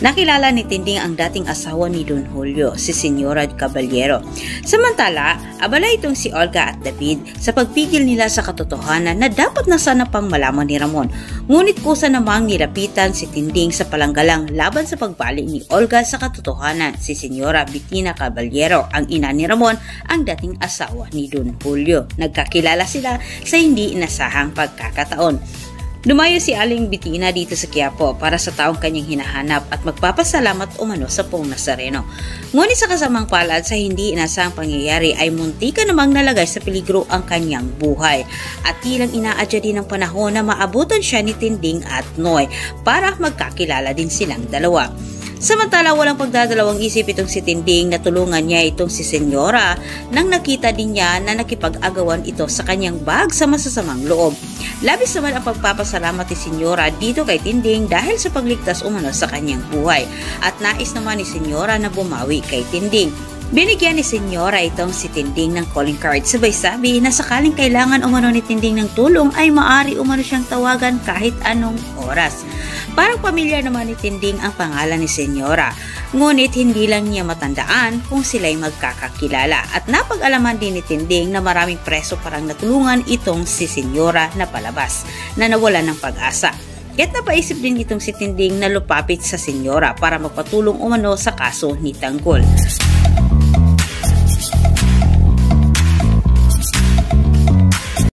Nakilala ni Tinding ang dating asawa ni Don Julio, si Senyora Caballero. Samantala, abala itong si Olga at David sa pagpigil nila sa katotohanan na dapat na sana pang malaman ni Ramon. Ngunit kusa namang nilapitan si Tinding sa palanggalang laban sa pagbalik ni Olga sa katotohanan. Si Senyora Bettina Caballero, ang ina ni Ramon, ang dating asawa ni Don Julio. Nagkakilala sila sa hindi inasahang pagkakataon. Dumayo si Aling Bettina dito sa Quiapo para sa taong kanyang hinahanap at magpapasalamat umano sa Pong Nazareno. Ngunit sa kasamang palad sa hindi inasahang pangyayari ay muntika namang nalagay sa peligro ang kanyang buhay. At tilang inaadya din ng panahon na maabutan siya ni Tinding at Noy para magkakilala din silang dalawa. Samantala, walang pagdadalawang isip itong si Tinding na tulungan niya itong si Senyora nang nakita din niya na nakipag-agawan ito sa kanyang bag sa masasamang loob. Labis naman ang pagpapasalamat ni Senyora dito kay Tinding dahil sa pagligtas umano sa kanyang buhay at nais naman ni Senyora na bumawi kay Tinding. Binigyan ni Senyora itong si Tinding ng calling card, sabay sabi na sakaling kailangan umano ni Tinding ng tulong ay maaari umano siyang tawagan kahit anong oras. Parang pamilyar naman ni Tinding ang pangalan ni Senyora, ngunit hindi lang niya matandaan kung sila'y magkakakilala at napag-alaman din ni Tinding na maraming preso parang natulungan itong si Senyora na palabas na nawalan ng pag-asa. Kaya't napaisip din itong si Tinding na lupapit sa Senyora para magpatulong umano sa kaso ni Tanggol.